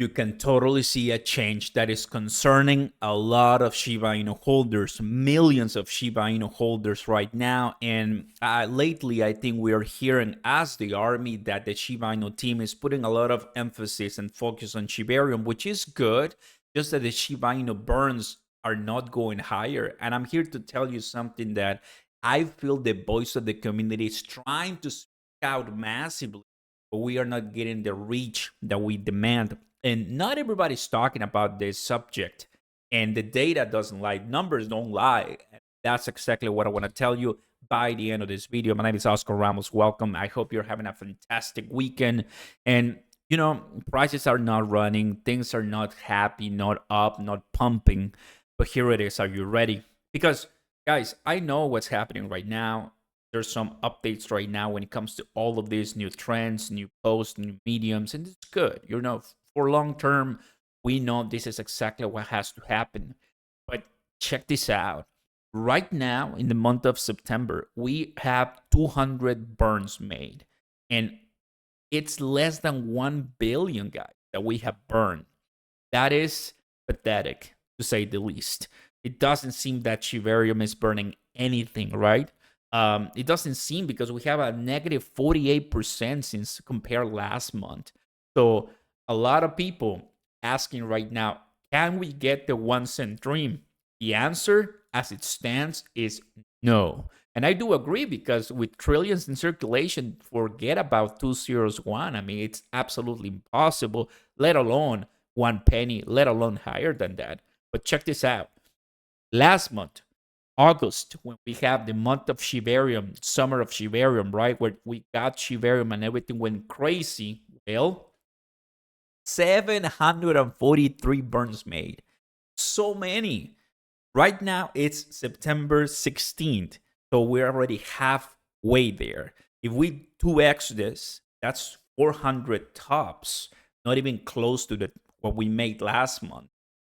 you can totally see a change that is concerning a lot of Shiba Inu holders, millions of Shiba Inu holders right now. And lately, I think we are hearing as the army that the Shiba Inu team is putting a lot of emphasis and focus on Shibarium, which is good, just that the Shiba Inu burns are not going higher. And I'm here to tell you something that I feel the voice of the community is trying to speak out massively, but we are not getting the reach that we demand. And not everybody's talking about this subject, and the data doesn't lie, numbers don't lie. That's exactly what I want to tell you by the end of this video. My name is Oscar Ramos. Welcome. I hope you're having a fantastic weekend. And prices are not running, things are not happy, not up, not pumping. But here it is. Are you ready? Because guys, I know what's happening right now. There's some updates right now when it comes to all of these new trends, new posts, new mediums, and it's good. For long term, we know this is exactly what has to happen. But check this out. Right now, in the month of September, we have 200 burns made, and it's less than 1 billion, guys, that we have burned. That is pathetic, to say the least. It doesn't seem that Shibarium is burning anything, right? It doesn't seem, because we have a negative 48% since compared last month. So a lot of people asking right now, can we get the 1 cent dream? The answer, as it stands, is no. And I do agree, because with trillions in circulation, forget about 201. I mean, it's absolutely impossible, let alone 1 penny, let alone higher than that. But check this out. Last month, August, when we have the month of Shibarium, summer of Shibarium, right, where we got Shibarium and everything went crazy, well, 743 burns made. So many. Right now, it's September 16th. So we're already halfway there. If we 2x this, that's 400 tops, not even close to what we made last month.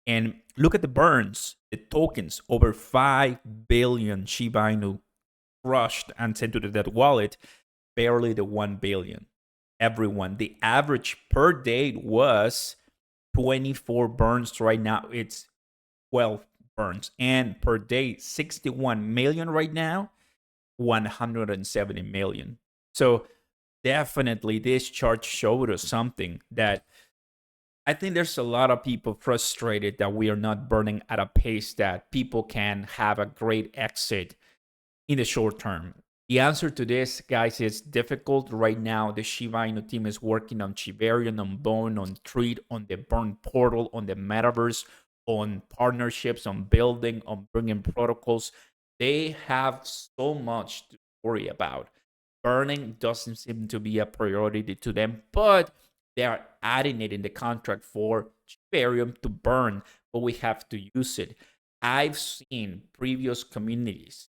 And look at the burns, the tokens, over 5 billion Shiba Inu crushed and sent to the dead wallet, barely the 1 billion. Everyone, the average per day was 24 burns. Right now, it's 12 burns. And per day, 61 million right now, 170 million. So definitely this chart showed us something that I think there's a lot of people frustrated that we are not burning at a pace that people can have a great exit in the short term. The answer to this, guys, is difficult right now. The Shiba Inu team is working on Shibarium, on Bone, on Treat, on the Burn portal, on the metaverse, on partnerships, on building, on bringing protocols. They have so much to worry about. Burning doesn't seem to be a priority to them, but they are adding it in the contract for Shibarium to burn, but we have to use it. I've seen previous communities,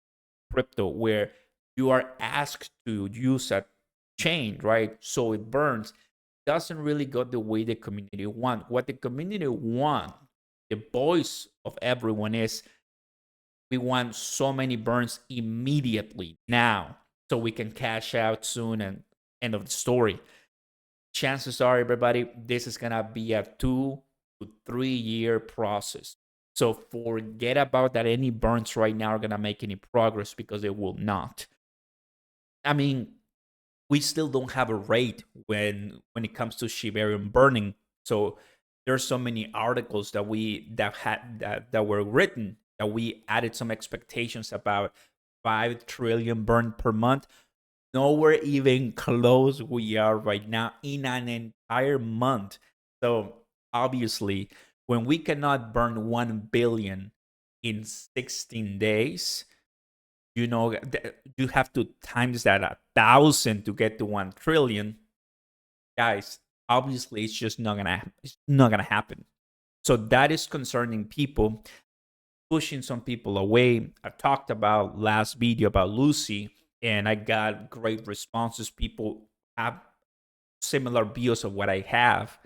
crypto, where you are asked to use a chain, right? So it burns. Doesn't really go the way the community want. What the community want, the voice of everyone is, we want so many burns immediately now, so we can cash out soon and end of the story. Chances are, everybody, this is gonna be a 2 to 3 year process. So forget about that any burns right now are gonna make any progress, because they will not. I mean, we still don't have a rate when it comes to Shibarium burning. So there's so many articles that were written that we added some expectations about 5 trillion burn per month. Nowhere even close we are right now in an entire month. So obviously, when we cannot burn 1 billion in 16 days, you have to times that 1,000 to get to 1 trillion. Guys, obviously it's not gonna happen. So that is concerning people, pushing some people away. I talked about last video about Lucy, and I got great responses. People have similar views of what I have.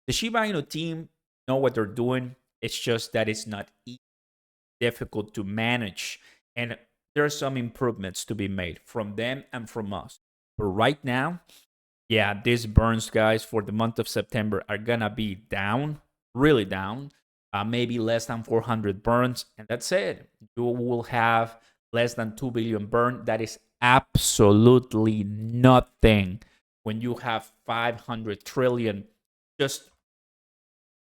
The Shiba Inu team know what they're doing. It's just that it's not easy, difficult to manage, and there are some improvements to be made from them and from us. But right now, Yeah, these burns, guys, for the month of September are gonna be down, really down. Maybe less than 400 burns, and that's it. You will have less than 2 billion burn. That is absolutely nothing when you have 500 trillion just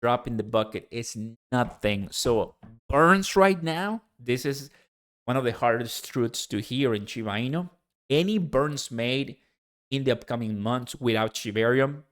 drop in the bucket. It's nothing. So burns right now, this is one of the hardest truths to hear in Shiba Inu. Any burns made in the upcoming months without Shibarium,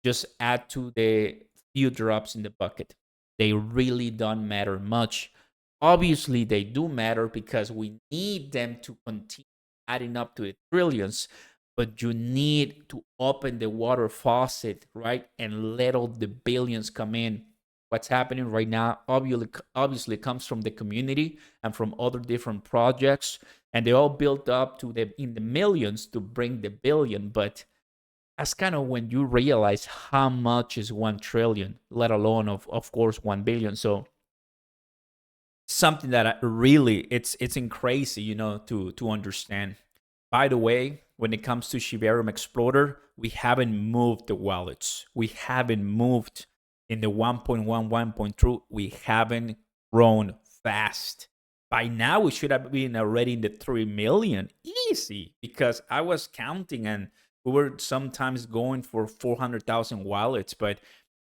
just add to the few drops in the bucket. They really don't matter much. Obviously, they do matter because we need them to continue adding up to the trillions, but you need to open the water faucet, right? And let all the billions come in. What's happening right now obviously comes from the community and from other different projects, and they all built up to the in the millions to bring the billion, but that's kind of when you realize how much is 1 trillion, let alone of course 1 billion. So something that really it's in crazy, to understand. By the way, when it comes to Shibarium Explorer, we haven't moved the wallets. We haven't moved in the 1.1, 1.2. We haven't grown fast. By now, we should have been already in the 3 million. Easy. Because I was counting and we were sometimes going for 400,000 wallets. But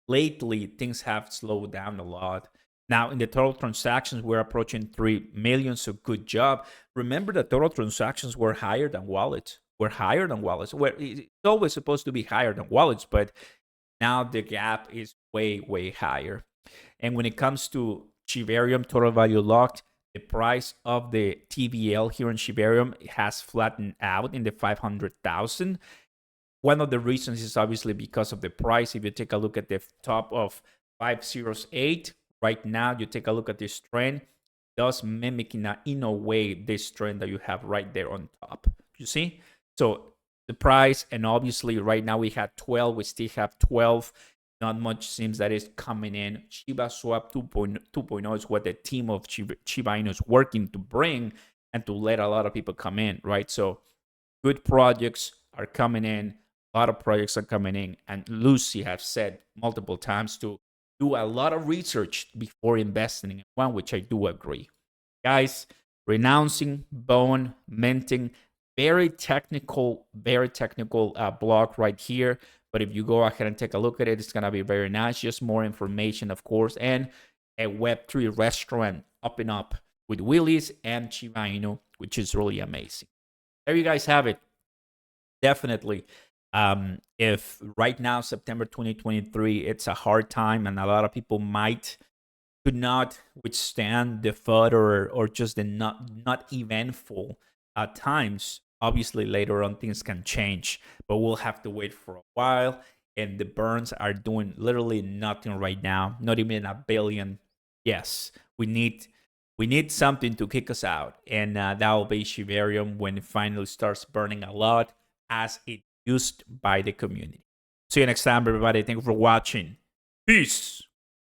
lately, things have slowed down a lot. Now, in the total transactions, we're approaching 3 million, so good job. Remember that total transactions were higher than wallets. Were higher than wallets. It's always supposed to be higher than wallets, but now the gap is way, way higher. And when it comes to Shibarium total value locked, the price of the TVL here in Shibarium has flattened out in the 500,000. One of the reasons is obviously because of the price. If you take a look at the top of 508, right now, you take a look at this trend, does mimic in a way this trend that you have right there on top. You see? So the price, and obviously right now we had 12, we still have 12. Not much seems that is coming in. ShibaSwap 2.0 is what the team of Shiba Inu is working to bring and to let a lot of people come in, right? So good projects are coming in. A lot of projects are coming in. And Lucy has said multiple times to do a lot of research before investing in one, which I do agree. Guys, renouncing, bone, minting, very technical blog right here. But if you go ahead and take a look at it, it's going to be very nice. Just more information, of course, and a Web3 restaurant up and up with Willy's and Shiba Inu, which is really amazing. There you guys have it. Definitely. If right now, September 2023, it's a hard time and a lot of people could not withstand the FUD or just the not eventful times. Obviously, later on things can change, but we'll have to wait for a while. And the burns are doing literally nothing right now, not even a billion. Yes, we need something to kick us out, and that will be Shibarium when it finally starts burning a lot, as it used by the community. See you next time, everybody. Thank you for watching. Peace.